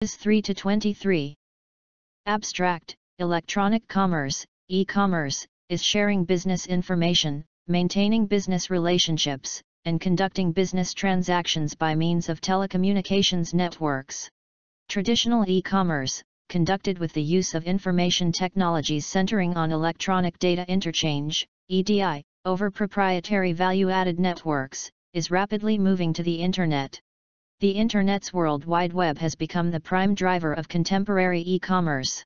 3 to 23. Abstract: electronic commerce, e-commerce, is sharing business information, maintaining business relationships, and conducting business transactions by means of telecommunications networks. Traditional e-commerce, conducted with the use of information technologies centering on electronic data interchange, EDI, over proprietary value-added networks, is rapidly moving to the Internet. The Internet's World Wide Web has become the prime driver of contemporary e-commerce.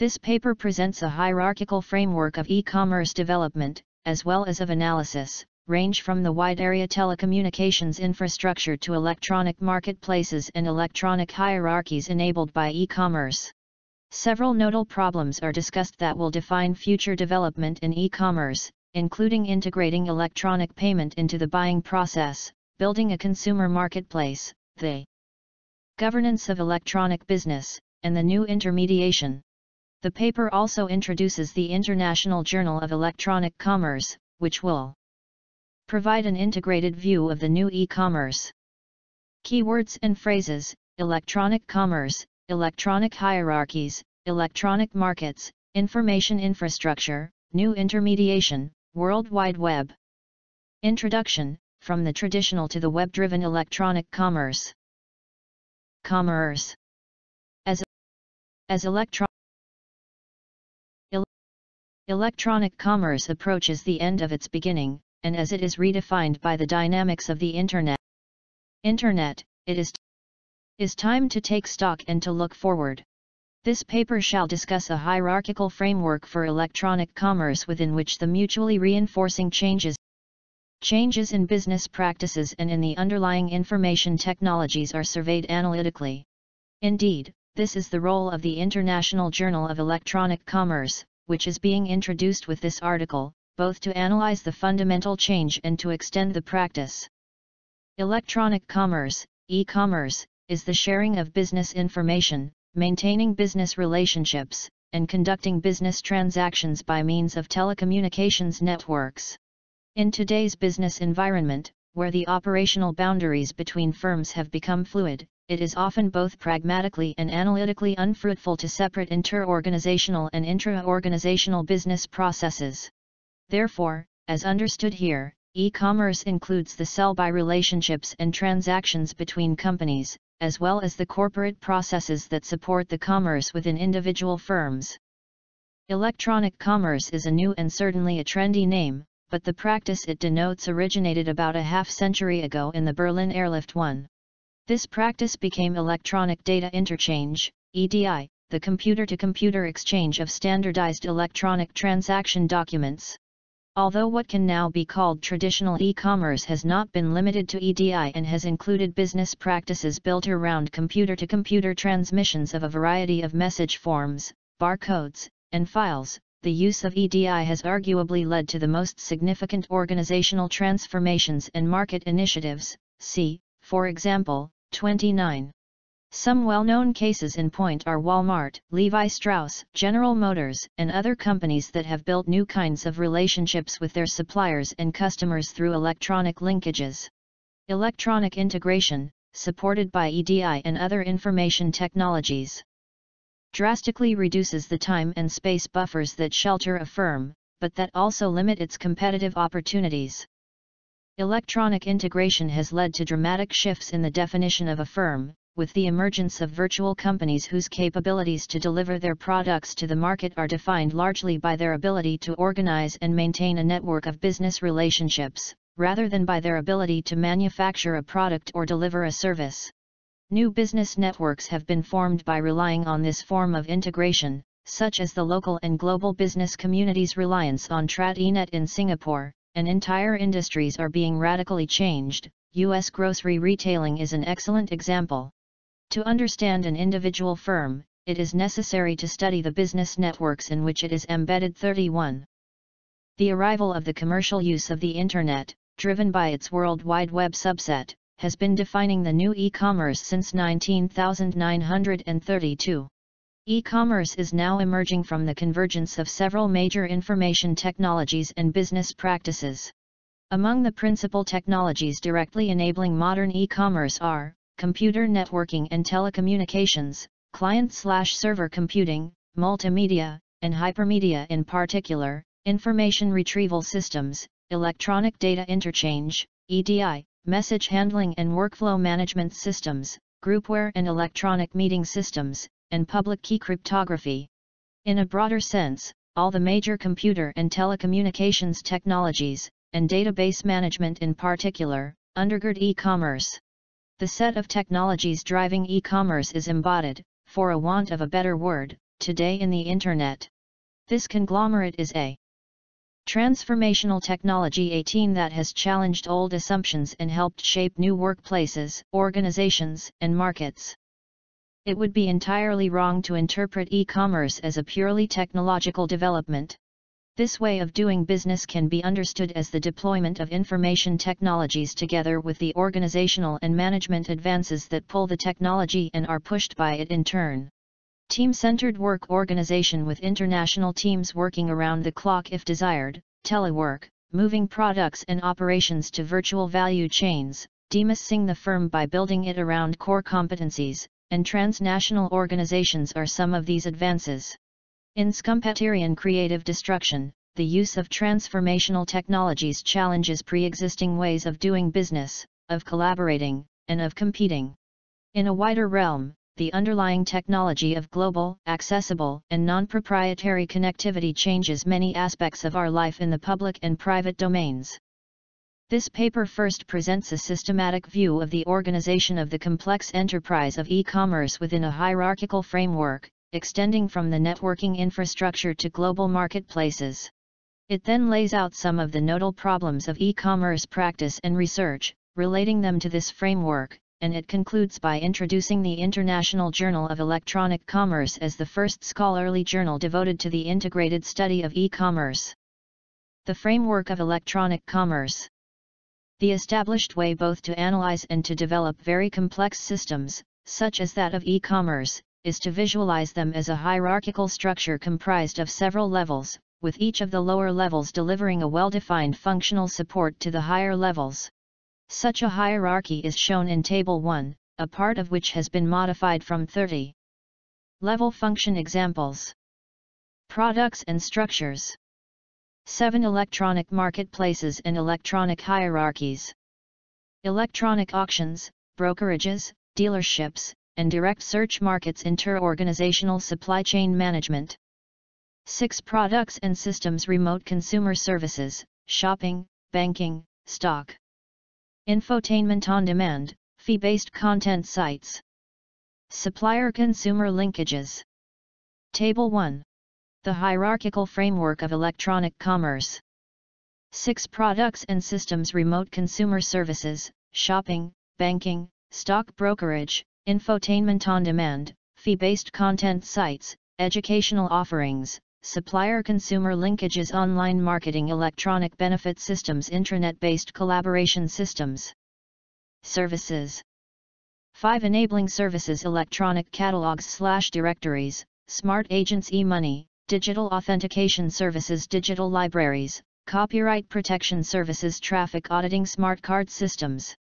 This paper presents a hierarchical framework of e-commerce development, as well as of analysis, range from the wide area telecommunications infrastructure to electronic marketplaces and electronic hierarchies enabled by e-commerce. Several nodal problems are discussed that will define future development in e-commerce, including integrating electronic payment into the buying process, building a consumer marketplace, the governance of electronic business, and the new intermediation. The paper also introduces the International Journal of Electronic Commerce, which will provide an integrated view of the new e-commerce. Keywords and phrases: electronic commerce, electronic hierarchies, electronic markets, information infrastructure, new intermediation, World Wide Web. Introduction: from the traditional to the web-driven electronic commerce. Commerce as electronic commerce approaches the end of its beginning, and as it is redefined by the dynamics of the Internet, it is time to take stock and to look forward. This paper shall discuss a hierarchical framework for electronic commerce within which the mutually reinforcing changes in business practices and in the underlying information technologies are surveyed analytically. Indeed, this is the role of the International Journal of Electronic Commerce, which is being introduced with this article, both to analyze the fundamental change and to extend the practice. Electronic commerce, e-commerce, is the sharing of business information, maintaining business relationships, and conducting business transactions by means of telecommunications networks. In today's business environment, where the operational boundaries between firms have become fluid, it is often both pragmatically and analytically unfruitful to separate inter-organizational and intra-organizational business processes. Therefore, as understood here, e-commerce includes the sell-buy relationships and transactions between companies, as well as the corporate processes that support the commerce within individual firms. Electronic commerce is a new and certainly a trendy name, but the practice it denotes originated about a half-century ago in the Berlin Airlift 1. This practice became electronic data interchange, EDI, the computer-to-computer exchange of standardized electronic transaction documents. Although what can now be called traditional e-commerce has not been limited to EDI and has included business practices built around computer-to-computer transmissions of a variety of message forms, barcodes, and files, the use of EDI has arguably led to the most significant organizational transformations and market initiatives, see, for example, 29. Some well-known cases in point are Walmart, Levi Strauss, General Motors, and other companies that have built new kinds of relationships with their suppliers and customers through electronic linkages. Electronic integration, supported by EDI and other information technologies, drastically reduces the time and space buffers that shelter a firm, but that also limit its competitive opportunities. Electronic integration has led to dramatic shifts in the definition of a firm, with the emergence of virtual companies whose capabilities to deliver their products to the market are defined largely by their ability to organize and maintain a network of business relationships, rather than by their ability to manufacture a product or deliver a service. New business networks have been formed by relying on this form of integration, such as the local and global business community's reliance on TradEnet in Singapore, and entire industries are being radically changed. U.S. grocery retailing is an excellent example. To understand an individual firm, it is necessary to study the business networks in which it is embedded. 31. The arrival of the commercial use of the Internet, driven by its World Wide Web subset, has been defining the new e-commerce since 1932. E-commerce is now emerging from the convergence of several major information technologies and business practices. Among the principal technologies directly enabling modern e-commerce are computer networking and telecommunications, client/server computing, multimedia, and hypermedia in particular, information retrieval systems, electronic data interchange, EDI, message handling and workflow management systems, groupware and electronic meeting systems, and public key cryptography. In a broader sense, all the major computer and telecommunications technologies, and database management in particular, undergird e-commerce. The set of technologies driving e-commerce is embodied, for a want of a better word, today in the Internet. This conglomerate is a transformational technology 18 that has challenged old assumptions and helped shape new workplaces, organizations, and markets. It would be entirely wrong to interpret e-commerce as a purely technological development. This way of doing business can be understood as the deployment of information technologies together with the organizational and management advances that pull the technology and are pushed by it in turn. Team-centered work organization with international teams working around the clock if desired, telework, moving products and operations to virtual value chains, demissing the firm by building it around core competencies, and transnational organizations are some of these advances. In Schumpeterian creative destruction, the use of transformational technologies challenges pre-existing ways of doing business, of collaborating, and of competing. In a wider realm, the underlying technology of global, accessible, and non-proprietary connectivity changes many aspects of our life in the public and private domains. This paper first presents a systematic view of the organization of the complex enterprise of e-commerce within a hierarchical framework, extending from the networking infrastructure to global marketplaces. It then lays out some of the nodal problems of e-commerce practice and research, relating them to this framework, and it concludes by introducing the International Journal of Electronic Commerce as the first scholarly journal devoted to the integrated study of e-commerce. The framework of electronic commerce. The established way both to analyze and to develop very complex systems, such as that of e-commerce, is to visualize them as a hierarchical structure comprised of several levels, with each of the lower levels delivering a well-defined functional support to the higher levels. Such a hierarchy is shown in Table 1, a part of which has been modified from 30. Level function examples. Products and structures. 7 electronic marketplaces and electronic hierarchies. Electronic auctions, brokerages, dealerships, and direct search markets. Inter-organizational supply chain management. 6 products and systems. Remote consumer services, shopping, banking, stock. Infotainment on demand, fee-based content sites. Supplier-consumer linkages. Table 1. The hierarchical framework of electronic commerce. 6 products and systems. Remote consumer services, shopping, banking, stock brokerage, infotainment on demand, fee-based content sites, educational offerings, supplier-consumer linkages. Online marketing. Electronic benefit systems. Intranet-based collaboration systems. Services. 5 enabling services. Electronic catalogs/directories, smart agents. E-money, digital authentication services. Digital libraries, copyright protection services. Traffic auditing. Smart card systems.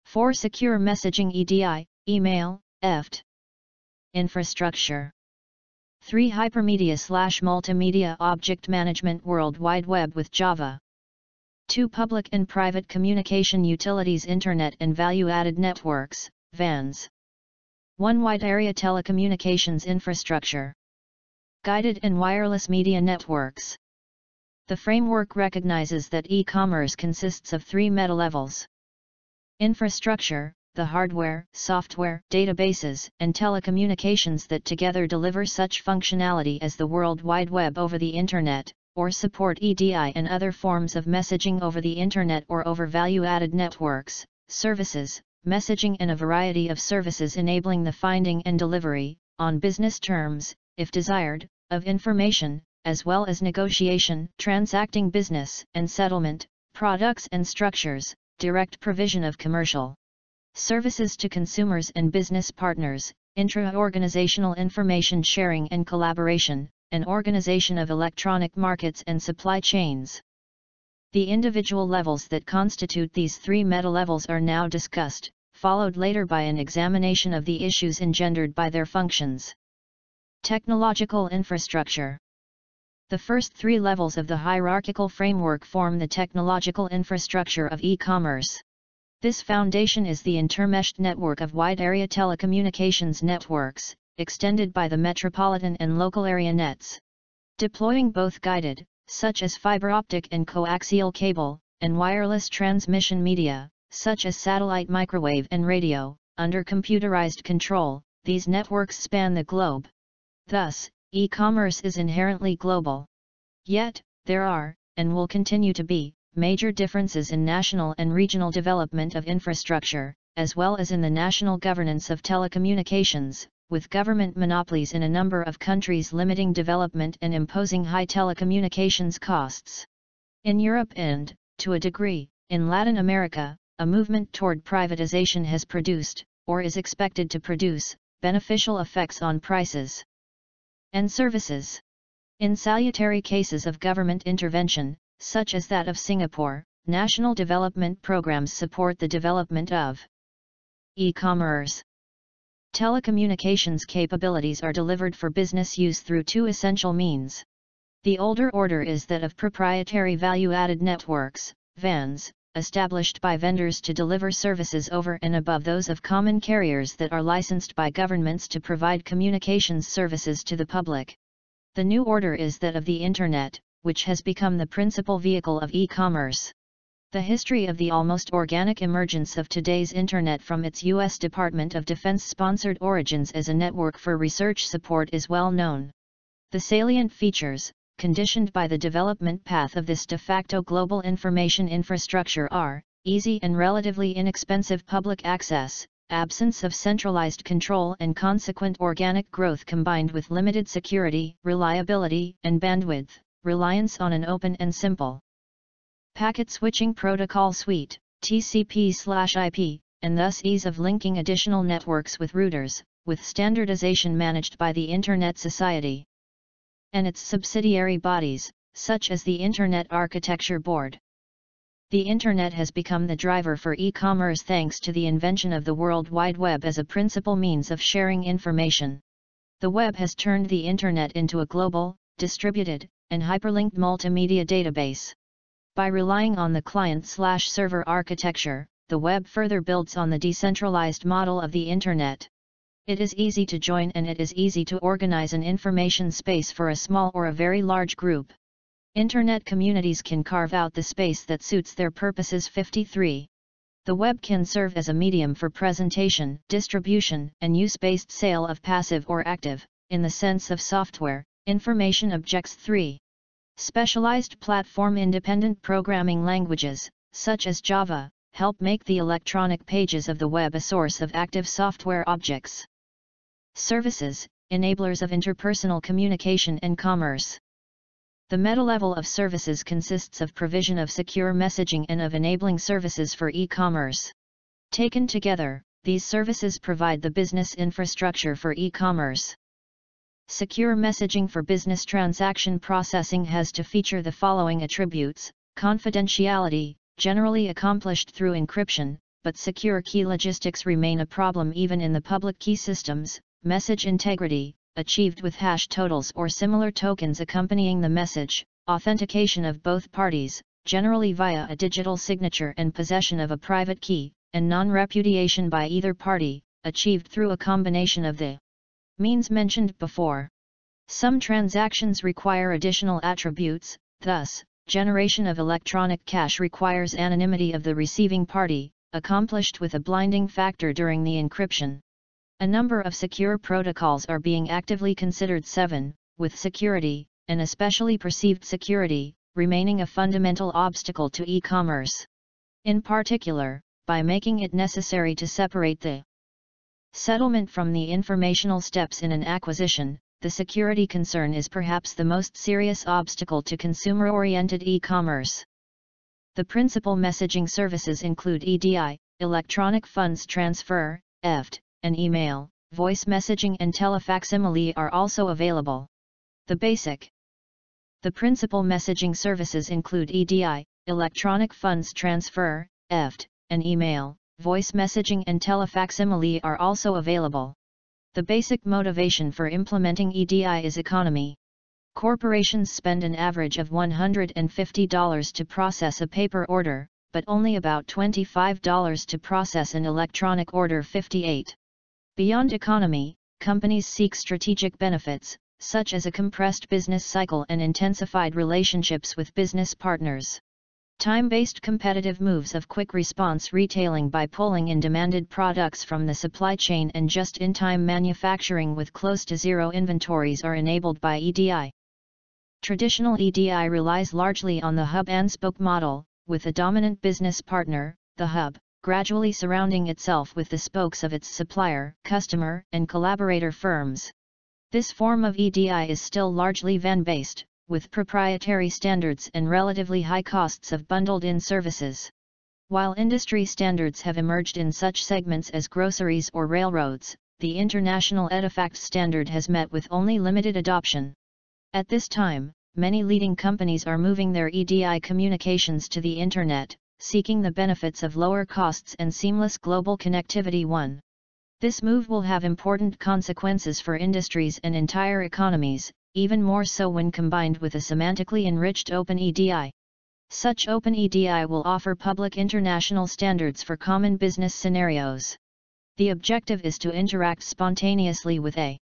4 secure messaging. EDI, email, EFT. Infrastructure. 3 hypermedia/multimedia object management. World Wide Web with Java. 2 public and private communication utilities. Internet and value-added networks, VANs. 1 wide area telecommunications infrastructure. Guided and wireless media networks. The framework recognizes that e-commerce consists of 3 meta-levels. Infrastructure, the hardware, software, databases, and telecommunications that together deliver such functionality as the World Wide Web over the Internet, or support EDI and other forms of messaging over the Internet or over value-added networks. Services, messaging and a variety of services enabling the finding and delivery, on business terms, if desired, of information, as well as negotiation, transacting business and settlement, products and structures, direct provision of commercial services to consumers and business partners, intra-organizational information sharing and collaboration, and organization of electronic markets and supply chains. The individual levels that constitute these 3 meta-levels are now discussed. followed later by an examination of the issues engendered by their functions. Technological infrastructure. The first three levels of the hierarchical framework form the technological infrastructure of e-commerce. This foundation is the intermeshed network of wide-area telecommunications networks, extended by the metropolitan and local area nets. Deploying both guided, such as fiber optic and coaxial cable, and wireless transmission media, such as satellite, microwave and radio, under computerized control, these networks span the globe. Thus, e-commerce is inherently global. Yet, there are, and will continue to be, major differences in national and regional development of infrastructure, as well as in the national governance of telecommunications, with government monopolies in a number of countries limiting development and imposing high telecommunications costs. In Europe and, to a degree, in Latin America, a movement toward privatization has produced, or is expected to produce, beneficial effects on prices and services. In salutary cases of government intervention, such as that of Singapore, national development programs support the development of e-commerce. Telecommunications capabilities are delivered for business use through two essential means. The older order is that of proprietary value-added networks, VANs, established by vendors to deliver services over and above those of common carriers that are licensed by governments to provide communications services to the public. The new order is that of the Internet, which has become the principal vehicle of e-commerce. The history of the almost organic emergence of today's Internet from its U.S. Department of Defense-sponsored origins as a network for research support is well known. The salient features, conditioned by the development path of this de facto global information infrastructure are, easy and relatively inexpensive public access, absence of centralized control and consequent organic growth combined with limited security, reliability and bandwidth, reliance on an open and simple Packet Switching Protocol Suite, TCP/IP, and thus ease of linking additional networks with routers, with standardization managed by the Internet Society and its subsidiary bodies, such as the Internet Architecture Board. The Internet has become the driver for e-commerce thanks to the invention of the World Wide Web as a principal means of sharing information. The web has turned the Internet into a global, distributed, and hyperlinked multimedia database. By relying on the client/server architecture, the web further builds on the decentralized model of the Internet. It is easy to join and it is easy to organize an information space for a small or a very large group. Internet communities can carve out the space that suits their purposes. 53. The web can serve as a medium for presentation, distribution, and use-based sale of passive or active, in the sense of software, information objects. 3. Specialized platform-independent programming languages, such as Java, help make the electronic pages of the web a source of active software objects. Services, enablers of interpersonal communication and commerce. The meta-level of services consists of provision of secure messaging and of enabling services for e-commerce. Taken together, these services provide the business infrastructure for e-commerce. Secure messaging for business transaction processing has to feature the following attributes: confidentiality, generally accomplished through encryption, but secure key logistics remain a problem even in the public key systems. Message integrity, achieved with hash totals or similar tokens accompanying the message, authentication of both parties, generally via a digital signature and possession of a private key, and non-repudiation by either party, achieved through a combination of the means mentioned before. Some transactions require additional attributes, thus, generation of electronic cash requires anonymity of the receiving party, accomplished with a blinding factor during the encryption. A number of secure protocols are being actively considered. 7, with security, and especially perceived security, remaining a fundamental obstacle to e-commerce. In particular, by making it necessary to separate the settlement from the informational steps in an acquisition, the security concern is perhaps the most serious obstacle to consumer-oriented e-commerce. The principal messaging services include EDI, electronic funds transfer, EFT, and email, voice messaging and telefacsimile are also available. The principal messaging services include EDI, electronic funds transfer, EFT, and email, voice messaging and telefacsimile are also available. The basic motivation for implementing EDI is economy. Corporations spend an average of $150 to process a paper order, but only about $25 to process an electronic order 58. Beyond economy, companies seek strategic benefits, such as a compressed business cycle and intensified relationships with business partners. Time-based competitive moves of quick response retailing by pulling in demanded products from the supply chain and just-in-time manufacturing with close to zero inventories are enabled by EDI. Traditional EDI relies largely on the hub-and-spoke model, with a dominant business partner, the hub, gradually surrounding itself with the spokes of its supplier, customer, and collaborator firms. This form of EDI is still largely van-based, with proprietary standards and relatively high costs of bundled-in services. While industry standards have emerged in such segments as groceries or railroads, the international EDIFACT standard has met with only limited adoption. At this time, many leading companies are moving their EDI communications to the Internet, seeking the benefits of lower costs and seamless global connectivity. 1. This move will have important consequences for industries and entire economies, even more so when combined with a semantically enriched Open EDI. Such Open EDI will offer public international standards for common business scenarios. The objective is to interact spontaneously with a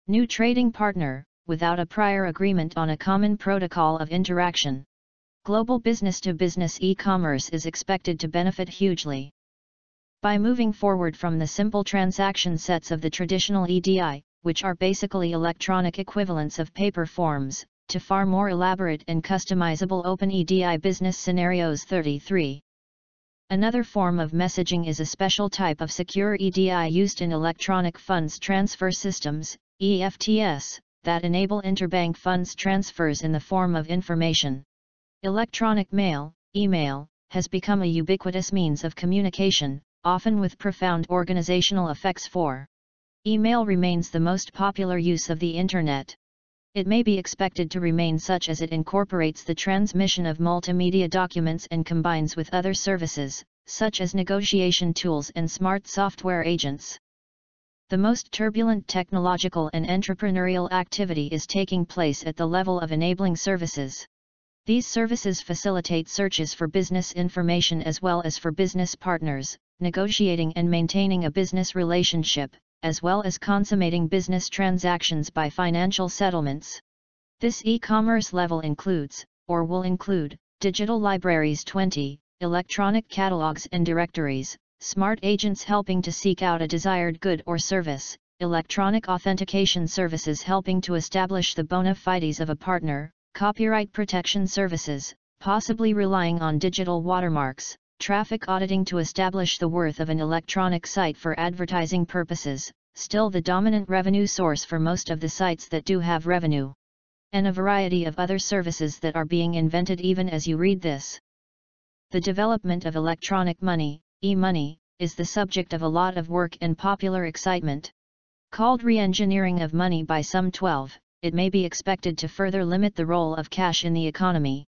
new trading partner, without a prior agreement on a common protocol of interaction. Global business-to-business e-commerce is expected to benefit hugely. By moving forward from the simple transaction sets of the traditional EDI, which are basically electronic equivalents of paper forms, to far more elaborate and customizable Open EDI business scenarios. 33. Another form of messaging is a special type of secure EDI used in electronic funds transfer systems, EFTS, that enable interbank funds transfers in the form of information. Electronic mail, email, has become a ubiquitous means of communication, often with profound organizational effects. 4. Email remains the most popular use of the Internet. It may be expected to remain such as it incorporates the transmission of multimedia documents and combines with other services, such as negotiation tools and smart software agents. The most turbulent technological and entrepreneurial activity is taking place at the level of enabling services. These services facilitate searches for business information as well as for business partners, negotiating and maintaining a business relationship, as well as consummating business transactions by financial settlements. This e-commerce level includes, or will include, digital libraries. 20, electronic catalogs and directories, smart agents helping to seek out a desired good or service, electronic authentication services helping to establish the bona fides of a partner, copyright protection services, possibly relying on digital watermarks, traffic auditing to establish the worth of an electronic site for advertising purposes, still the dominant revenue source for most of the sites that do have revenue. And a variety of other services that are being invented even as you read this. The development of electronic money, e-money, is the subject of a lot of work and popular excitement. Called re-engineering of money by some. 12, it may be expected to further limit the role of cash in the economy.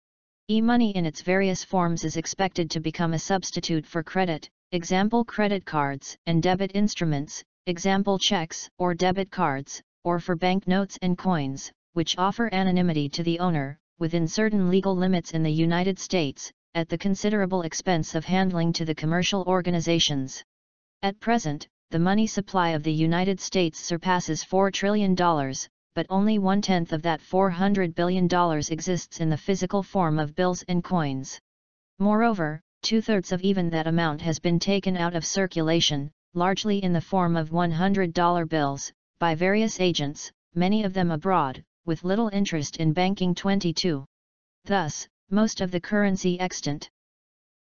E-money in its various forms is expected to become a substitute for credit, example credit cards, and debit instruments, example checks or debit cards, or for banknotes and coins, which offer anonymity to the owner, within certain legal limits in the United States, at the considerable expense of handling to the commercial organizations. At present, the money supply of the United States surpasses $4 trillion, but only 1/10 of that $400 billion exists in the physical form of bills and coins. Moreover, 2/3 of even that amount has been taken out of circulation, largely in the form of $100 bills, by various agents, many of them abroad, with little interest in banking. 22. Thus, most of the currency extant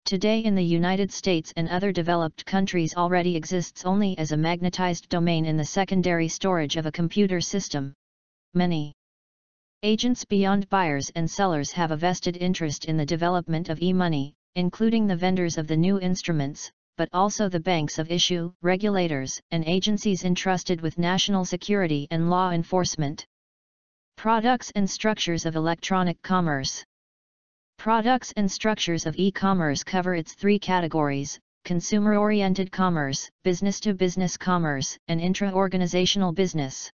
today in the United States and other developed countries already exists only as a magnetized domain in the secondary storage of a computer system. Many agents beyond buyers and sellers have a vested interest in the development of e-money, including the vendors of the new instruments, but also the banks of issue, regulators, and agencies entrusted with national security and law enforcement. Products and structures of electronic commerce. Products and structures of e-commerce cover its three categories: consumer-oriented commerce, business-to-business commerce, and intra-organizational business.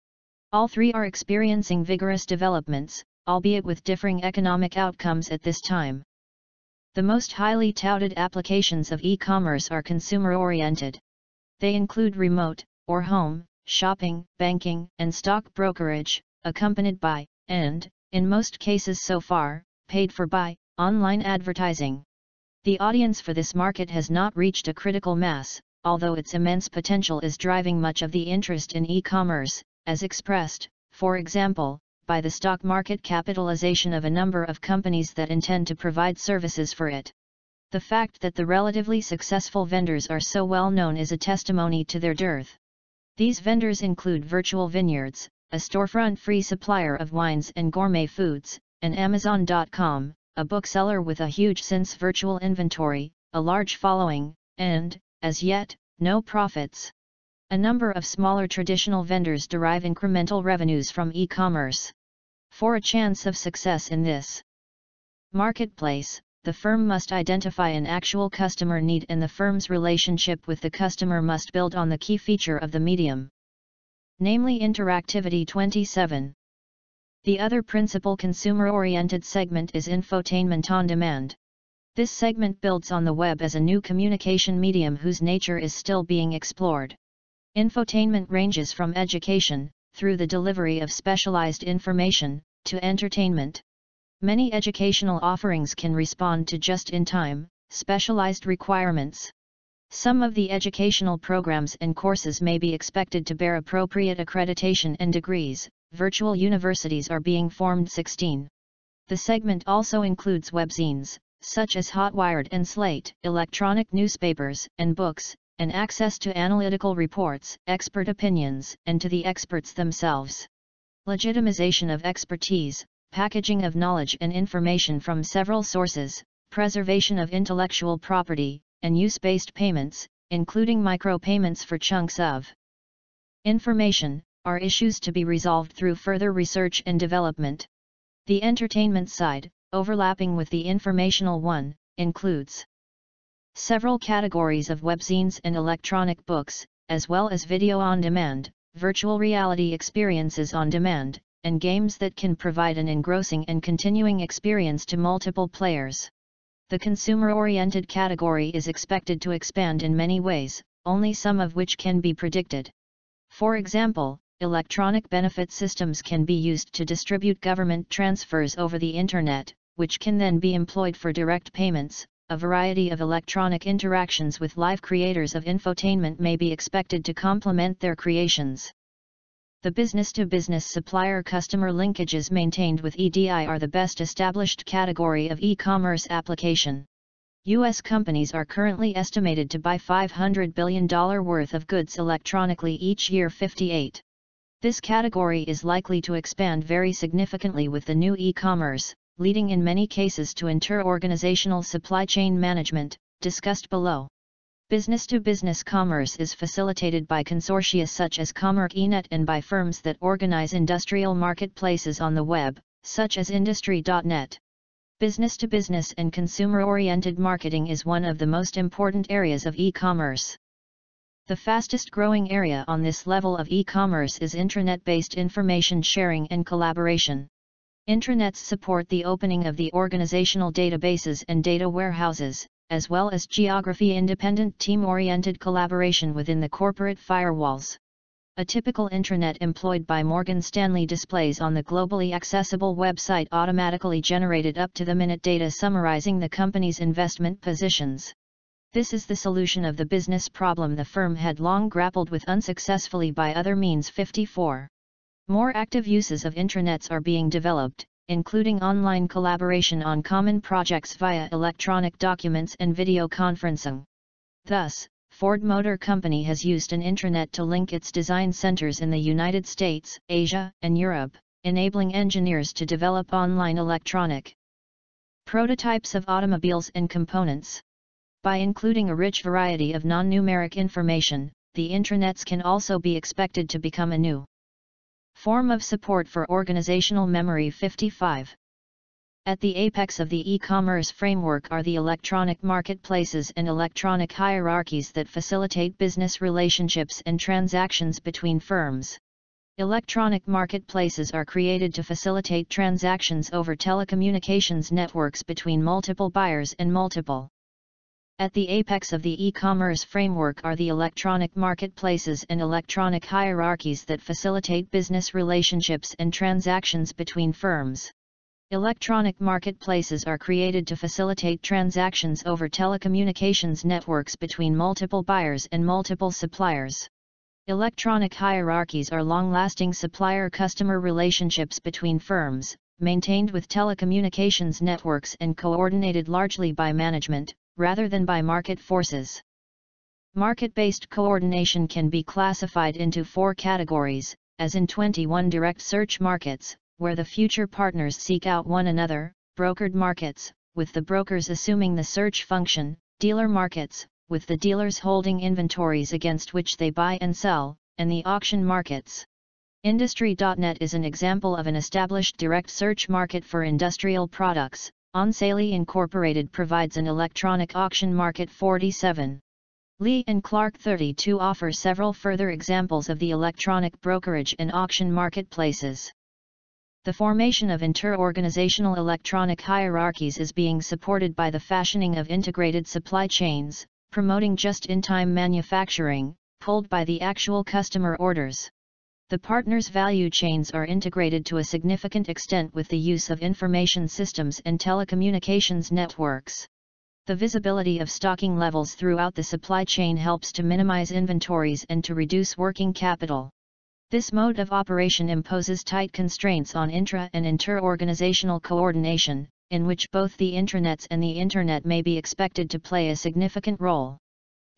All three are experiencing vigorous developments, albeit with differing economic outcomes at this time. The most highly touted applications of e-commerce are consumer-oriented. They include remote, or home, shopping, banking, and stock brokerage, accompanied by, and, in most cases so far, paid for by, online advertising. The audience for this market has not reached a critical mass, although its immense potential is driving much of the interest in e-commerce, as expressed, for example, by the stock market capitalization of a number of companies that intend to provide services for it. The fact that the relatively successful vendors are so well known is a testimony to their dearth. These vendors include Virtual Vineyards, a storefront-free supplier of wines and gourmet foods, and Amazon.com, a bookseller with a huge since virtual inventory, a large following, and, as yet, no profits. A number of smaller traditional vendors derive incremental revenues from e-commerce. For a chance of success in this marketplace, the firm must identify an actual customer need, and the firm's relationship with the customer must build on the key feature of the medium, namely interactivity. 27. The other principal consumer-oriented segment is infotainment on demand. This segment builds on the web as a new communication medium whose nature is still being explored. Infotainment ranges from education, through the delivery of specialized information, to entertainment. Many educational offerings can respond to just-in-time, specialized requirements. Some of the educational programs and courses may be expected to bear appropriate accreditation and degrees. Virtual universities are being formed. 16. The segment also includes webzines, such as Hotwired and Slate, electronic newspapers and books, and access to analytical reports, expert opinions, and to the experts themselves. Legitimization of expertise, packaging of knowledge and information from several sources, preservation of intellectual property, and use-based payments, including micropayments for chunks of information, are issues to be resolved through further research and development. The entertainment side, overlapping with the informational one, includes several categories of webzines and electronic books, as well as video on demand, virtual reality experiences on demand, and games that can provide an engrossing and continuing experience to multiple players. The consumer-oriented category is expected to expand in many ways, only some of which can be predicted. For example, electronic benefit systems can be used to distribute government transfers over the Internet, which can then be employed for direct payments. A variety of electronic interactions with live creators of infotainment may be expected to complement their creations. The business-to-business supplier-customer linkages maintained with EDI are the best established category of e-commerce application. U.S. companies are currently estimated to buy $500 billion worth of goods electronically each year. 58. This category is likely to expand very significantly with the new e-commerce, leading in many cases to inter-organizational supply chain management, discussed below. Business-to-business commerce is facilitated by consortia such as Commerce.net and by firms that organize industrial marketplaces on the web, such as Industry.net. Business-to-business and consumer-oriented marketing is one of the most important areas of e-commerce. The fastest growing area on this level of e-commerce is intranet-based information sharing and collaboration. Intranets support the opening of the organizational databases and data warehouses, as well as geography-independent team-oriented collaboration within the corporate firewalls. A typical intranet employed by Morgan Stanley displays on the globally accessible website automatically generated up-to-the-minute data summarizing the company's investment positions. This is the solution of the business problem the firm had long grappled with unsuccessfully by other means. 54. More active uses of intranets are being developed, including online collaboration on common projects via electronic documents and video conferencing. Thus, Ford Motor Company has used an intranet to link its design centers in the United States, Asia, and Europe, enabling engineers to develop online electronic prototypes of automobiles and components. By including a rich variety of non-numeric information, the intranets can also be expected to become a new form of support for organizational memory. 55. At the apex of the e-commerce framework are the electronic marketplaces and electronic hierarchies that facilitate business relationships and transactions between firms. Electronic marketplaces are created to facilitate transactions over telecommunications networks between multiple buyers and multiple. At the apex of the e-commerce framework are the electronic marketplaces and electronic hierarchies that facilitate business relationships and transactions between firms. Electronic marketplaces are created to facilitate transactions over telecommunications networks between multiple buyers and multiple suppliers. Electronic hierarchies are long-lasting supplier-customer relationships between firms, maintained with telecommunications networks and coordinated largely by management, rather than by market forces. Market-based coordination can be classified into 4 categories, as in 21 direct search markets, where the future partners seek out one another, brokered markets, with the brokers assuming the search function, dealer markets, with the dealers holding inventories against which they buy and sell, and the auction markets. Industry.net is an example of an established direct search market for industrial products. Onsale Incorporated provides an electronic auction market. 47. Lee and Clark 32 offer several further examples of the electronic brokerage and auction marketplaces. The formation of inter-organizational electronic hierarchies is being supported by the fashioning of integrated supply chains, promoting just-in-time manufacturing, pulled by the actual customer orders. The partners' value chains are integrated to a significant extent with the use of information systems and telecommunications networks. The visibility of stocking levels throughout the supply chain helps to minimize inventories and to reduce working capital. This mode of operation imposes tight constraints on intra- and inter-organizational coordination, in which both the intranets and the Internet may be expected to play a significant role.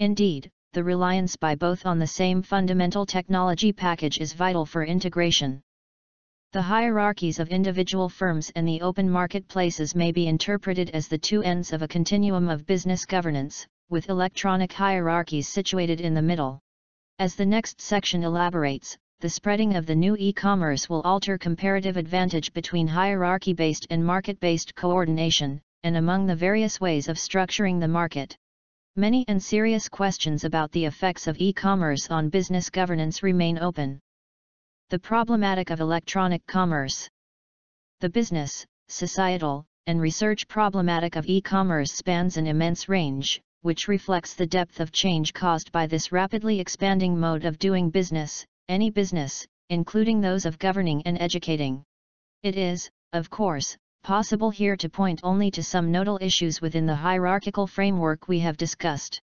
Indeed, the reliance by both on the same fundamental technology package is vital for integration. The hierarchies of individual firms and the open marketplaces may be interpreted as the two ends of a continuum of business governance, with electronic hierarchies situated in the middle. As the next section elaborates, the spreading of the new e-commerce will alter comparative advantage between hierarchy-based and market-based coordination, and among the various ways of structuring the market. Many and serious questions about the effects of e-commerce on business governance remain open. The problematic of electronic commerce. The business, societal, and research problematic of e-commerce spans an immense range, which reflects the depth of change caused by this rapidly expanding mode of doing business, any business, including those of governing and educating. It is, of course, possible here to point only to some nodal issues within the hierarchical framework we have discussed.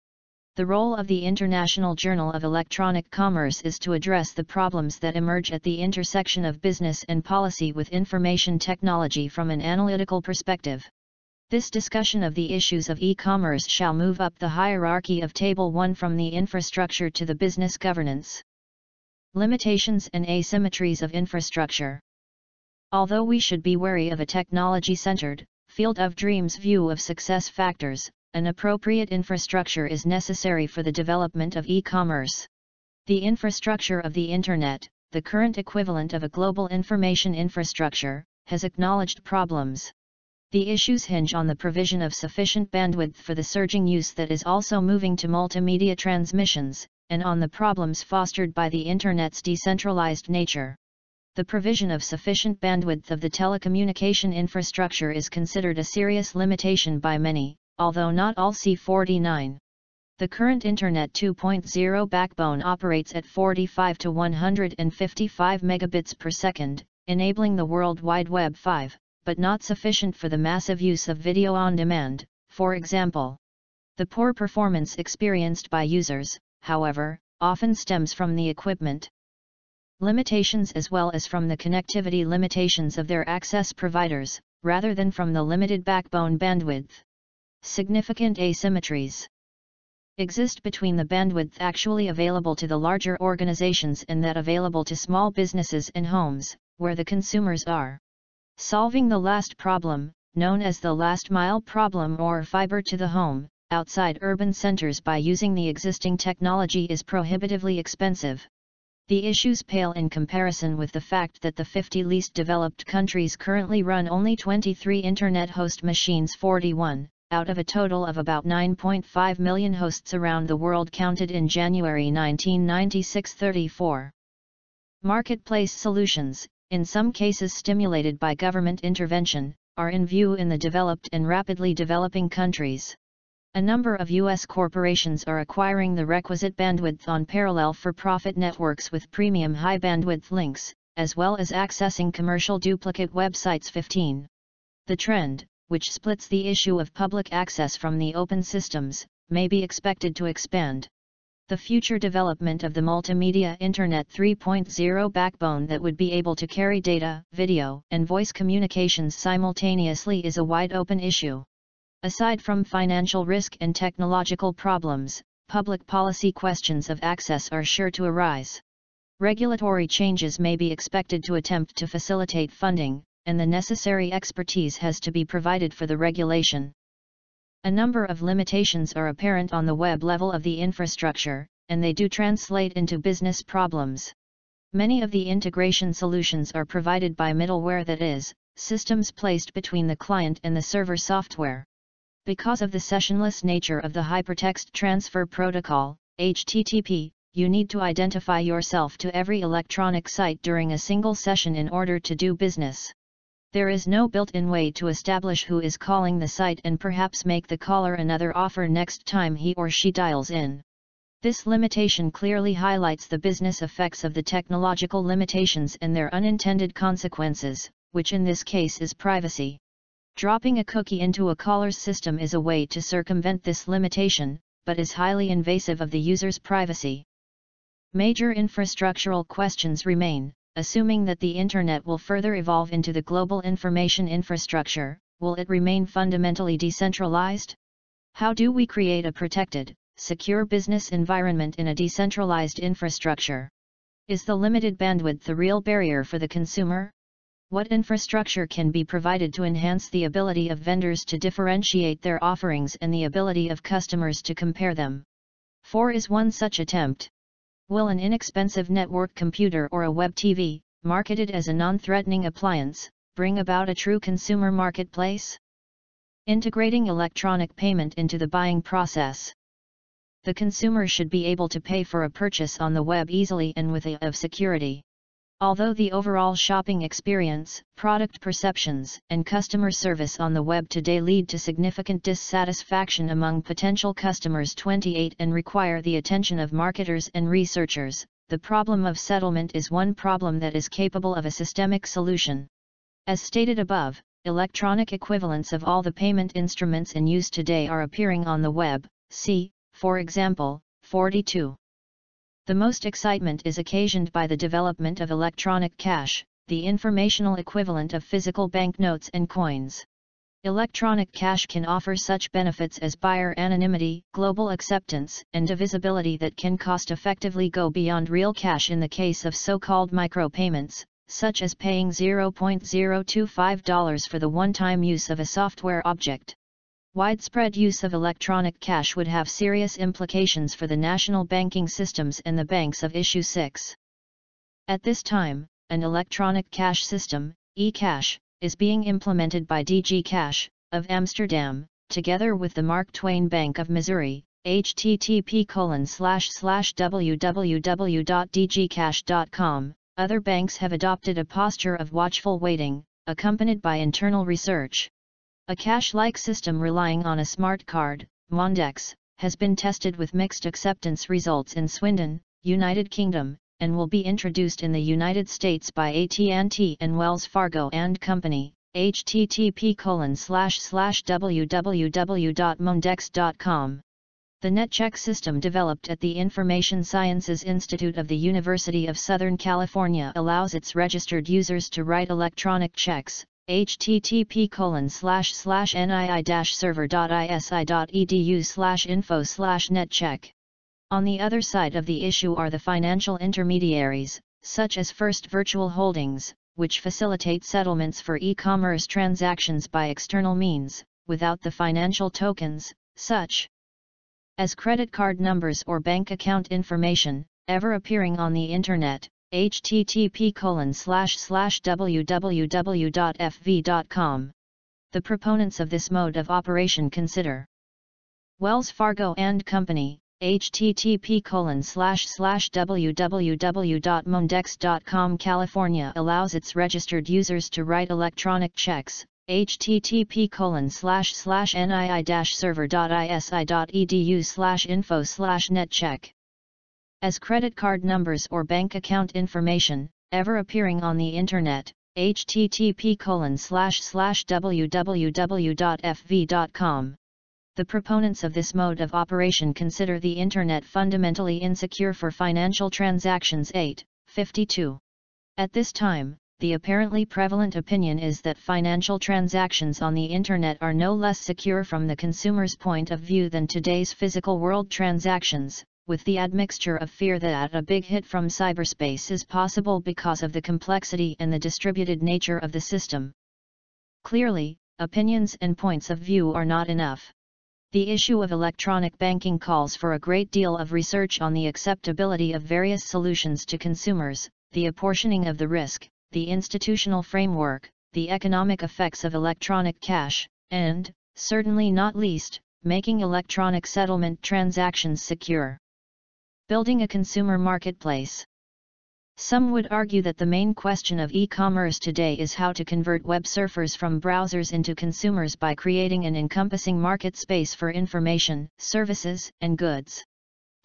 The role of the International Journal of Electronic Commerce is to address the problems that emerge at the intersection of business and policy with information technology from an analytical perspective. This discussion of the issues of e-commerce shall move up the hierarchy of Table 1 from the infrastructure to the business governance. Limitations and asymmetries of infrastructure. Although we should be wary of a technology-centered, field of dreams view of success factors, an appropriate infrastructure is necessary for the development of e-commerce. The infrastructure of the Internet, the current equivalent of a global information infrastructure, has acknowledged problems. The issues hinge on the provision of sufficient bandwidth for the surging use that is also moving to multimedia transmissions, and on the problems fostered by the Internet's decentralized nature. The provision of sufficient bandwidth of the telecommunication infrastructure is considered a serious limitation by many, although not all. C49. The current Internet 2.0 backbone operates at 45 to 155 megabits per second, enabling the World Wide Web 5, but not sufficient for the massive use of video on demand, for example. The poor performance experienced by users, however, often stems from the equipment limitations as well as from the connectivity limitations of their access providers, rather than from the limited backbone bandwidth. Significant asymmetries exist between the bandwidth actually available to the larger organizations and that available to small businesses and homes, where the consumers are. Solving the last problem, known as the last mile problem or fiber to the home, outside urban centers by using the existing technology is prohibitively expensive. The issues pale in comparison with the fact that the 50 least developed countries currently run only 23 Internet host machines, 41, out of a total of about 9.5 million hosts around the world counted in January 1996. 34. Marketplace solutions, in some cases stimulated by government intervention, are in view in the developed and rapidly developing countries. A number of U.S. corporations are acquiring the requisite bandwidth on parallel for-profit networks with premium high-bandwidth links, as well as accessing commercial duplicate websites. 15. The trend, which splits the issue of public access from the open systems, may be expected to expand. The future development of the multimedia Internet 3.0 backbone that would be able to carry data, video, and voice communications simultaneously is a wide-open issue. Aside from financial risk and technological problems, public policy questions of access are sure to arise. Regulatory changes may be expected to attempt to facilitate funding, and the necessary expertise has to be provided for the regulation. A number of limitations are apparent on the web level of the infrastructure, and they do translate into business problems. Many of the integration solutions are provided by middleware, that is, systems placed between the client and the server software. Because of the sessionless nature of the Hypertext Transfer Protocol, HTTP, you need to identify yourself to every electronic site during a single session in order to do business. There is no built-in way to establish who is calling the site and perhaps make the caller another offer next time he or she dials in. This limitation clearly highlights the business effects of the technological limitations and their unintended consequences, which in this case is privacy. Dropping a cookie into a caller's system is a way to circumvent this limitation, but is highly invasive of the user's privacy. Major infrastructural questions remain. Assuming that the Internet will further evolve into the global information infrastructure, will it remain fundamentally decentralized? How do we create a protected, secure business environment in a decentralized infrastructure? Is the limited bandwidth the real barrier for the consumer? What infrastructure can be provided to enhance the ability of vendors to differentiate their offerings and the ability of customers to compare them? 4 is one such attempt. Will an inexpensive network computer or a web TV, marketed as a non-threatening appliance, bring about a true consumer marketplace? Integrating electronic payment into the buying process. The consumer should be able to pay for a purchase on the web easily and with a of security. Although the overall shopping experience, product perceptions, and customer service on the web today lead to significant dissatisfaction among potential customers 28 and require the attention of marketers and researchers, the problem of settlement is one problem that is capable of a systemic solution. As stated above, electronic equivalents of all the payment instruments in use today are appearing on the web, see, for example, 42. The most excitement is occasioned by the development of electronic cash, the informational equivalent of physical banknotes and coins. Electronic cash can offer such benefits as buyer anonymity, global acceptance, and divisibility that can cost-effectively go beyond real cash in the case of so-called micropayments, such as paying $0.025 for the one-time use of a software object. Widespread use of electronic cash would have serious implications for the national banking systems and the banks of Issue 6. At this time, an electronic cash system, e-cash, is being implemented by DG Cash, of Amsterdam, together with the Mark Twain Bank of Missouri, http://www.dgcash.com. Other banks have adopted a posture of watchful waiting, accompanied by internal research. A cash-like system relying on a smart card, Mondex, has been tested with mixed acceptance results in Swindon, United Kingdom, and will be introduced in the United States by AT&T and Wells Fargo and Company, http://www.mondex.com. The NetCheck system developed at the Information Sciences Institute of the University of Southern California allows its registered users to write electronic checks, http://nii-server.isi.edu/info/netcheck. On the other side of the issue are the financial intermediaries, such as First Virtual Holdings, which facilitate settlements for e-commerce transactions by external means, without the financial tokens, such as credit card numbers or bank account information, ever appearing on the Internet, http://www.fv.com. The proponents of this mode of operation consider Wells Fargo and Company, http://www.mondex.com. California allows its registered users to write electronic checks, http://nii-server.isi.edu/info/netcheck. As credit card numbers or bank account information, ever appearing on the Internet, http://www.fv.com. The proponents of this mode of operation consider the Internet fundamentally insecure for financial transactions. 852. At this time, the apparently prevalent opinion is that financial transactions on the Internet are no less secure from the consumer's point of view than today's physical world transactions, with the admixture of fear that a big hit from cyberspace is possible because of the complexity and the distributed nature of the system. Clearly, opinions and points of view are not enough. The issue of electronic banking calls for a great deal of research on the acceptability of various solutions to consumers, the apportioning of the risk, the institutional framework, the economic effects of electronic cash, and, certainly not least, making electronic settlement transactions secure. Building a consumer marketplace. Some would argue that the main question of e-commerce today is how to convert web surfers from browsers into consumers by creating an encompassing market space for information, services, and goods.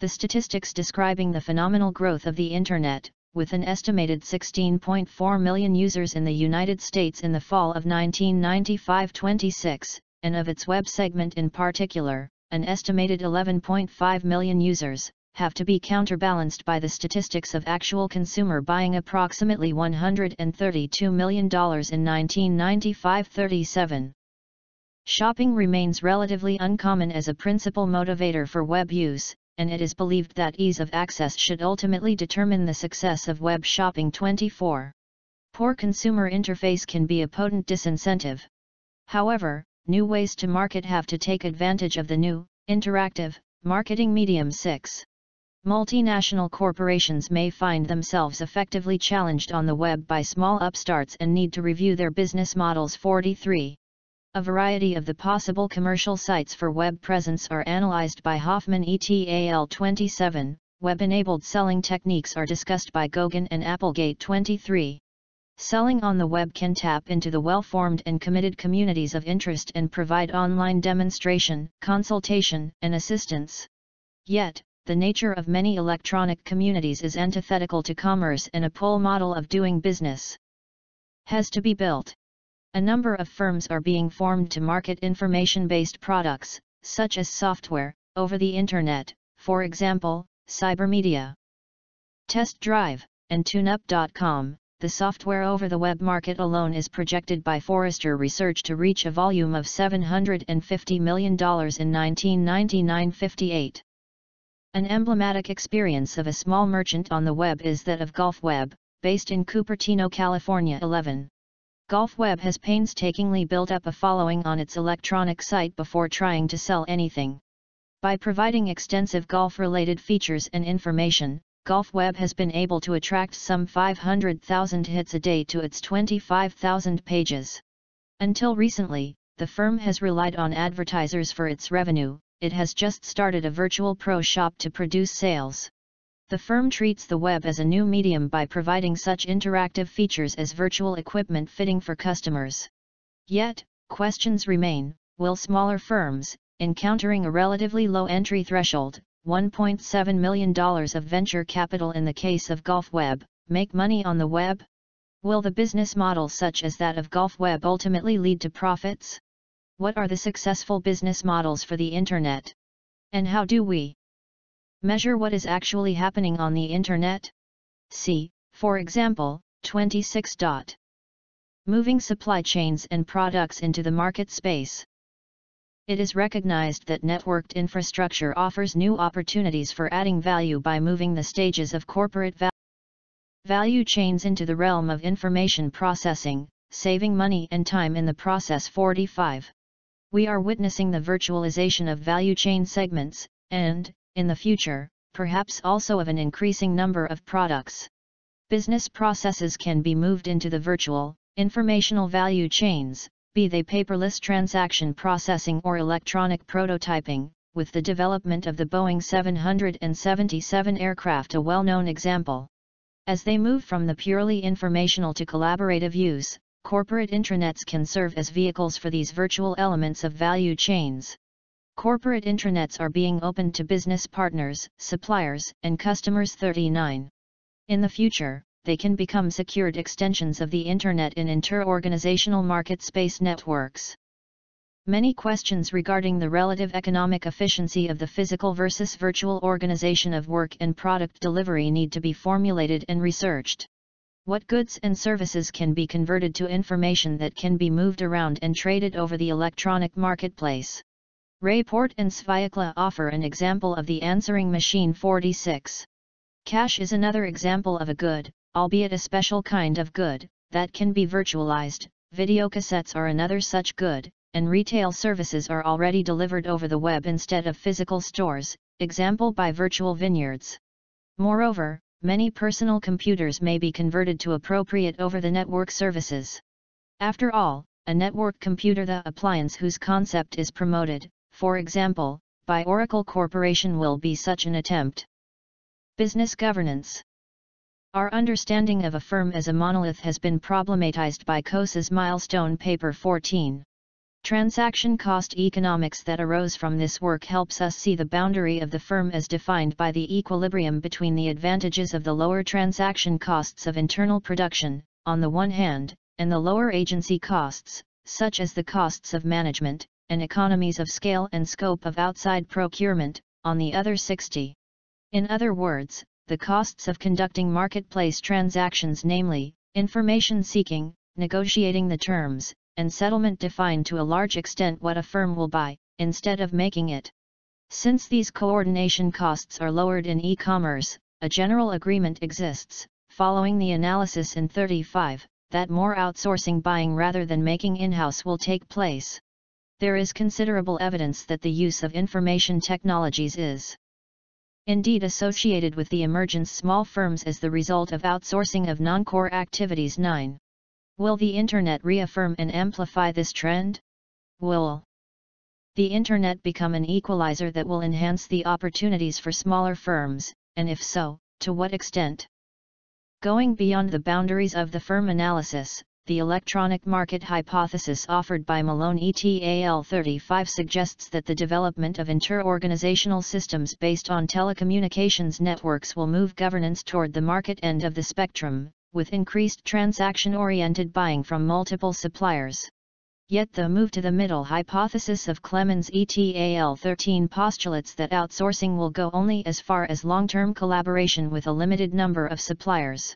The statistics describing the phenomenal growth of the Internet, with an estimated 16.4 million users in the United States in the fall of 1995-26, and of its web segment in particular, an estimated 11.5 million users, have to be counterbalanced by the statistics of actual consumer buying approximately $132 million in 1995-37. Shopping remains relatively uncommon as a principal motivator for web use, and it is believed that ease of access should ultimately determine the success of web shopping. 24. Poor consumer interface can be a potent disincentive. However, new ways to market have to take advantage of the new, interactive, marketing medium. 6. Multinational corporations may find themselves effectively challenged on the web by small upstarts and need to review their business models. 43. A variety of the possible commercial sites for web presence are analyzed by Hoffman et al. 27. Web-enabled selling techniques are discussed by Gogan and Applegate. 23. Selling on the web can tap into the well-formed and committed communities of interest and provide online demonstration, consultation, and assistance. Yet, the nature of many electronic communities is antithetical to commerce, and a pull model of doing business has to be built. A number of firms are being formed to market information-based products, such as software, over the Internet, for example, Cybermedia, Test Drive, and TuneUp.com. The software over the web market alone is projected by Forrester Research to reach a volume of $750 million in 1999-58. An emblematic experience of a small merchant on the web is that of GulfWeb, based in Cupertino, California. 11. GulfWeb has painstakingly built up a following on its electronic site before trying to sell anything. By providing extensive golf-related features and information, GulfWeb has been able to attract some 500,000 hits a day to its 25,000 pages. Until recently, the firm has relied on advertisers for its revenue. It has just started a virtual pro shop to produce sales. The firm treats the web as a new medium by providing such interactive features as virtual equipment fitting for customers. Yet, questions remain: will smaller firms, encountering a relatively low entry threshold, $1.7 million of venture capital in the case of GulfWeb, make money on the web? Will the business model such as that of GulfWeb ultimately lead to profits? What are the successful business models for the Internet? And how do we measure what is actually happening on the Internet? See, for example, 26. Moving supply chains and products into the market space. It is recognized that networked infrastructure offers new opportunities for adding value by moving the stages of corporate value chains into the realm of information processing, saving money and time in the process. 45. We are witnessing the virtualization of value chain segments, and, in the future, perhaps also of an increasing number of products. Business processes can be moved into the virtual, informational value chains, be they paperless transaction processing or electronic prototyping, with the development of the Boeing 777 aircraft a well-known example. As they move from the purely informational to collaborative use, corporate intranets can serve as vehicles for these virtual elements of value chains. Corporate intranets are being opened to business partners, suppliers, and customers. 39. In the future, they can become secured extensions of the Internet in inter-organizational market space networks. Many questions regarding the relative economic efficiency of the physical versus virtual organization of work and product delivery need to be formulated and researched. What goods and services can be converted to information that can be moved around and traded over the electronic marketplace? Rayport and Svyakla offer an example of the answering machine. 46. Cash is another example of a good, albeit a special kind of good, that can be virtualized. Videocassettes are another such good, and retail services are already delivered over the web instead of physical stores, example by virtual vineyards. Moreover, many personal computers may be converted to appropriate over-the-network services. After all, a network computer, the appliance whose concept is promoted, for example, by Oracle Corporation, will be such an attempt. Business governance. Our understanding of a firm as a monolith has been problematized by Coase's Milestone Paper 14. Transaction cost economics that arose from this work helps us see the boundary of the firm as defined by the equilibrium between the advantages of the lower transaction costs of internal production, on the one hand, and the lower agency costs, such as the costs of management, and economies of scale and scope of outside procurement, on the other. 60. In other words, the costs of conducting marketplace transactions, namely, information seeking, negotiating the terms, and settlement, define to a large extent what a firm will buy, instead of making it. Since these coordination costs are lowered in e-commerce, a general agreement exists, following the analysis in 35, that more outsourcing buying rather than making in-house will take place. There is considerable evidence that the use of information technologies is indeed associated with the emergence of small firms as the result of outsourcing of non-core activities. 9. Will the Internet reaffirm and amplify this trend? Will the Internet become an equalizer that will enhance the opportunities for smaller firms, and if so, to what extent? Going beyond the boundaries of the firm analysis, the electronic market hypothesis offered by Malone et al. 35 suggests that the development of inter-organizational systems based on telecommunications networks will move governance toward the market end of the spectrum, with increased transaction-oriented buying from multiple suppliers. Yet the move to the middle hypothesis of Clemens et al. 13 postulates that outsourcing will go only as far as long-term collaboration with a limited number of suppliers.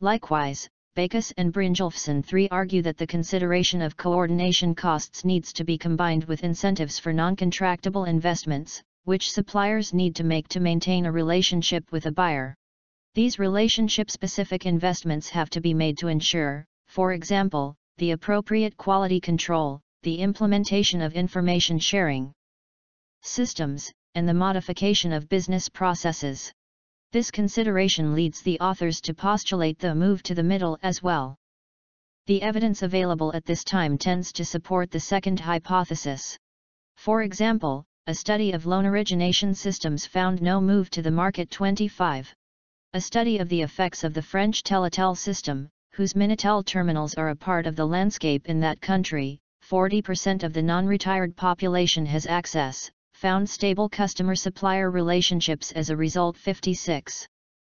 Likewise, Backus and Brynjolfsson 3 argue that the consideration of coordination costs needs to be combined with incentives for non-contractable investments, which suppliers need to make to maintain a relationship with a buyer. These relationship-specific investments have to be made to ensure, for example, the appropriate quality control, the implementation of information sharing systems, and the modification of business processes. This consideration leads the authors to postulate the move to the middle as well. The evidence available at this time tends to support the second hypothesis. For example, a study of loan origination systems found no move to the market. 25. A study of the effects of the French Teletel system, whose Minitel terminals are a part of the landscape in that country, 40% of the non-retired population has access, found stable customer-supplier relationships as a result. 56.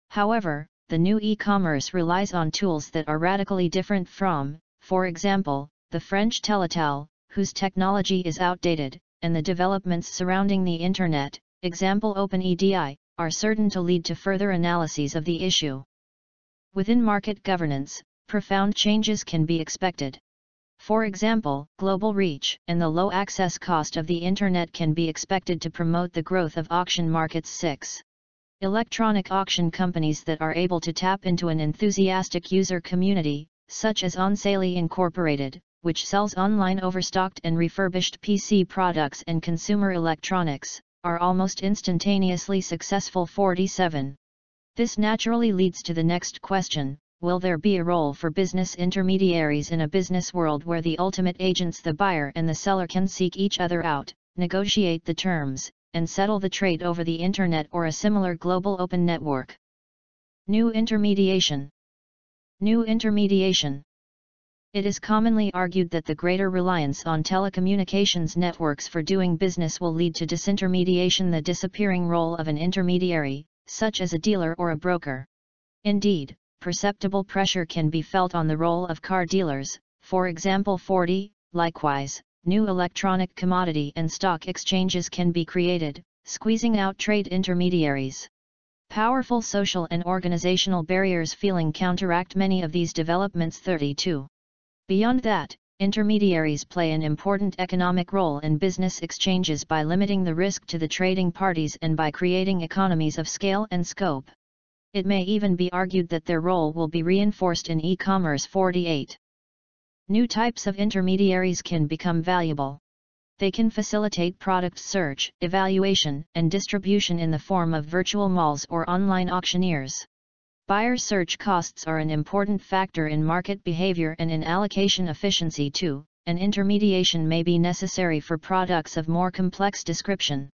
However, the new e-commerce relies on tools that are radically different from, for example, the French Teletel, whose technology is outdated, and the developments surrounding the Internet, example OpenEDI, are certain to lead to further analyses of the issue. Within market governance, profound changes can be expected. For example, global reach and the low access cost of the Internet can be expected to promote the growth of auction markets. 6. Electronic auction companies that are able to tap into an enthusiastic user community, such as OnSale Incorporated, which sells online overstocked and refurbished PC products and consumer electronics, are almost instantaneously successful 47. This naturally leads to the next question: will there be a role for business intermediaries in a business world where the ultimate agents, the buyer and the seller, can seek each other out, negotiate the terms, and settle the trade over the Internet or a similar global open network? New intermediation. New intermediation. It is commonly argued that the greater reliance on telecommunications networks for doing business will lead to disintermediation, the disappearing role of an intermediary, such as a dealer or a broker. Indeed, perceptible pressure can be felt on the role of car dealers, for example 40. Likewise, new electronic commodity and stock exchanges can be created, squeezing out trade intermediaries. Powerful social and organizational barriers feeling counteract many of these developments. 32. Beyond that, intermediaries play an important economic role in business exchanges by limiting the risk to the trading parties and by creating economies of scale and scope. It may even be argued that their role will be reinforced in e-commerce. 48. New types of intermediaries can become valuable. They can facilitate product search, evaluation, and distribution in the form of virtual malls or online auctioneers. Buyer search costs are an important factor in market behavior and in allocation efficiency too, and intermediation may be necessary for products of more complex description.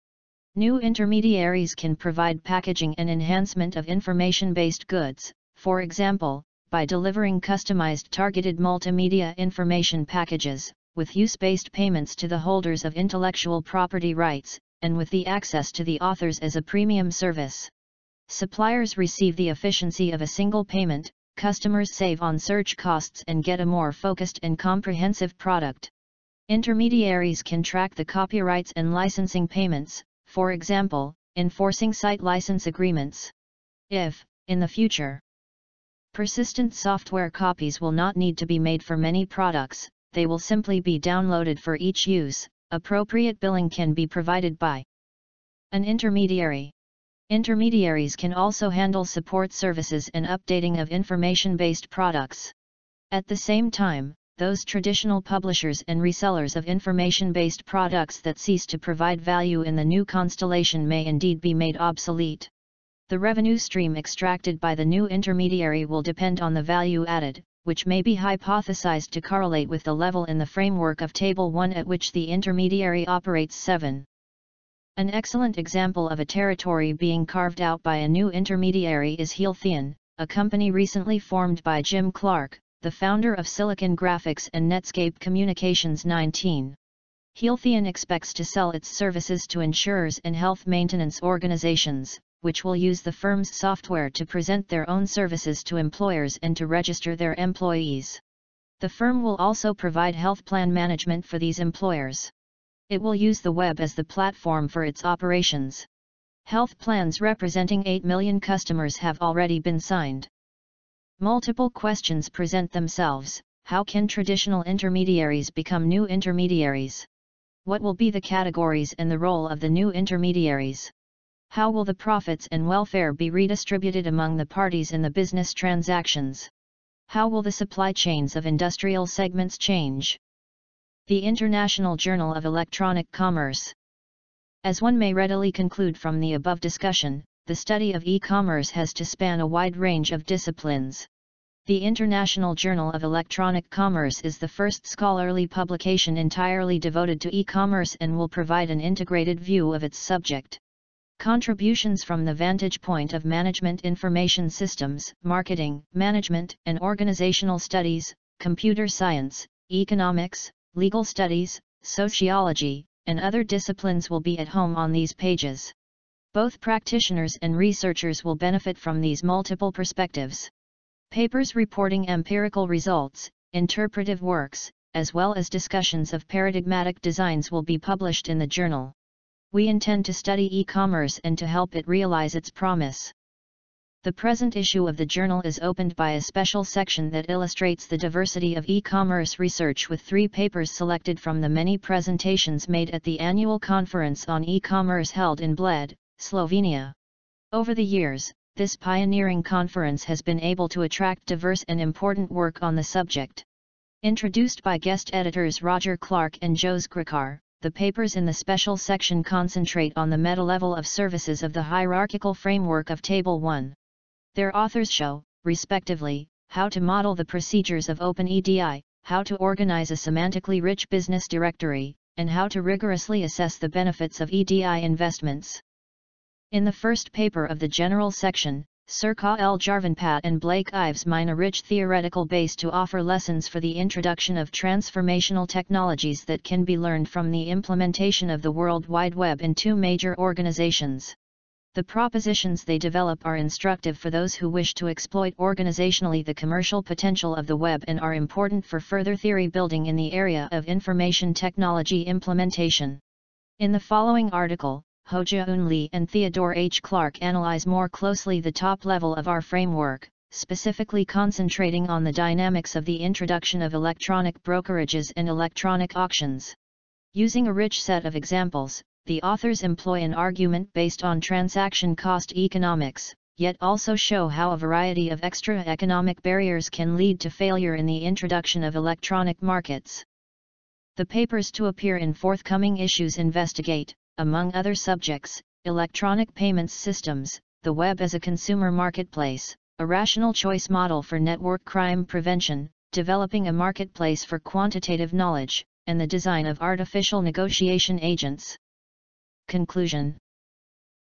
New intermediaries can provide packaging and enhancement of information-based goods, for example, by delivering customized targeted multimedia information packages, with use-based payments to the holders of intellectual property rights, and with the access to the authors as a premium service. Suppliers receive the efficiency of a single payment, customers save on search costs and get a more focused and comprehensive product. Intermediaries can track the copyrights and licensing payments, for example, enforcing site license agreements. If, in the future, persistent software copies will not need to be made for many products, they will simply be downloaded for each use. Appropriate billing can be provided by an intermediary. Intermediaries can also handle support services and updating of information-based products. At the same time, those traditional publishers and resellers of information-based products that cease to provide value in the new constellation may indeed be made obsolete. The revenue stream extracted by the new intermediary will depend on the value added, which may be hypothesized to correlate with the level in the framework of Table 1 at which the intermediary operates. 7. An excellent example of a territory being carved out by a new intermediary is Healthian, a company recently formed by Jim Clark, the founder of Silicon Graphics and Netscape Communications. 19. Healthian expects to sell its services to insurers and health maintenance organizations, which will use the firm's software to present their own services to employers and to register their employees. The firm will also provide health plan management for these employers. It will use the web as the platform for its operations. Health plans representing 8 million customers have already been signed. Multiple questions present themselves. How can traditional intermediaries become new intermediaries? What will be the categories and the role of the new intermediaries? How will the profits and welfare be redistributed among the parties in the business transactions? How will the supply chains of industrial segments change? The International Journal of Electronic Commerce. As one may readily conclude from the above discussion, the study of e-commerce has to span a wide range of disciplines. The International Journal of Electronic Commerce is the first scholarly publication entirely devoted to e-commerce and will provide an integrated view of its subject. Contributions from the vantage point of management information systems, marketing, management and organizational studies, computer science, economics, legal studies, sociology, and other disciplines will be at home on these pages. Both practitioners and researchers will benefit from these multiple perspectives. Papers reporting empirical results, interpretive works, as well as discussions of paradigmatic designs will be published in the journal. We intend to study e-commerce and to help it realize its promise. The present issue of the journal is opened by a special section that illustrates the diversity of e-commerce research with 3 papers selected from the many presentations made at the annual conference on e-commerce held in Bled, Slovenia. Over the years, this pioneering conference has been able to attract diverse and important work on the subject. Introduced by guest editors Roger Clark and Jos Grikar, the papers in the special section concentrate on the meta-level of services of the hierarchical framework of Table 1. Their authors show, respectively, how to model the procedures of OpenEDI, how to organize a semantically rich business directory, and how to rigorously assess the benefits of EDI investments. In the first paper of the general section, Sir L. Jarvanpat and Blake Ives mine a rich theoretical base to offer lessons for the introduction of transformational technologies that can be learned from the implementation of the World Wide Web in two major organizations. The propositions they develop are instructive for those who wish to exploit organizationally the commercial potential of the web and are important for further theory building in the area of information technology implementation. In the following article, Ho-Joon Lee and Theodore H. Clark analyze more closely the top level of our framework, specifically concentrating on the dynamics of the introduction of electronic brokerages and electronic auctions. Using a rich set of examples, the authors employ an argument based on transaction cost economics, yet also show how a variety of extra economic barriers can lead to failure in the introduction of electronic markets. The papers to appear in forthcoming issues investigate, among other subjects, electronic payments systems, the web as a consumer marketplace, a rational choice model for network crime prevention, developing a marketplace for quantitative knowledge, and the design of artificial negotiation agents. Conclusion.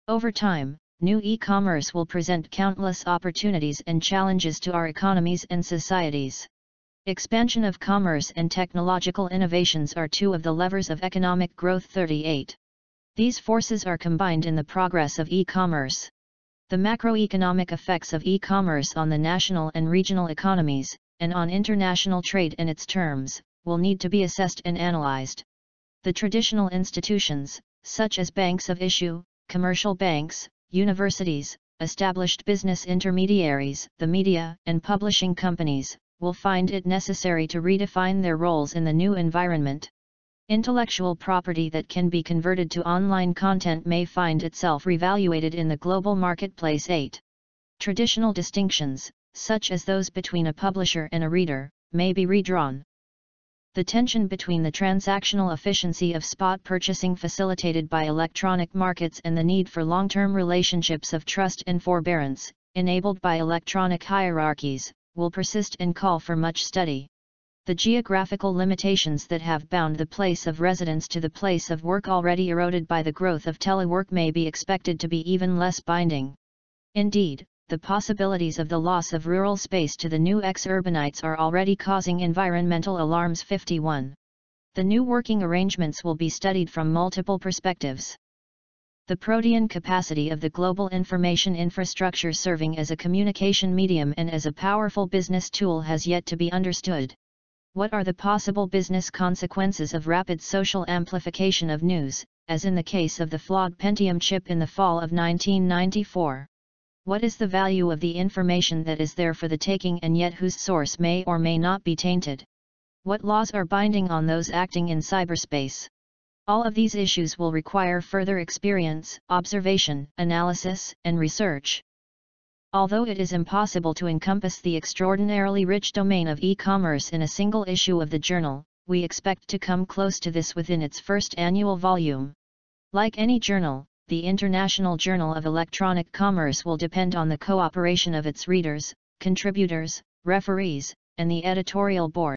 Over time, new e-commerce will present countless opportunities and challenges to our economies and societies. Expansion of commerce and technological innovations are two of the levers of economic growth. 38. These forces are combined in the progress of e-commerce. The macroeconomic effects of e-commerce on the national and regional economies, and on international trade and its terms, will need to be assessed and analyzed. The traditional institutions, such as banks of issue, commercial banks, universities, established business intermediaries, the media, and publishing companies, will find it necessary to redefine their roles in the new environment. Intellectual property that can be converted to online content may find itself revaluated in the global marketplace. 8. Traditional distinctions, such as those between a publisher and a reader, may be redrawn. The tension between the transactional efficiency of spot purchasing facilitated by electronic markets and the need for long-term relationships of trust and forbearance, enabled by electronic hierarchies, will persist and call for much study. The geographical limitations that have bound the place of residence to the place of work already eroded by the growth of telework may be expected to be even less binding. Indeed, the possibilities of the loss of rural space to the new ex-urbanites are already causing environmental alarms. 51. The new working arrangements will be studied from multiple perspectives. The protean capacity of the global information infrastructure serving as a communication medium and as a powerful business tool has yet to be understood. What are the possible business consequences of rapid social amplification of news, as in the case of the flawed Pentium chip in the fall of 1994? What is the value of the information that is there for the taking and yet whose source may or may not be tainted? What laws are binding on those acting in cyberspace? All of these issues will require further experience, observation, analysis, and research. Although it is impossible to encompass the extraordinarily rich domain of e-commerce in a single issue of the journal, we expect to come close to this within its first annual volume. Like any journal, the International Journal of Electronic Commerce will depend on the cooperation of its readers, contributors, referees, and the editorial board.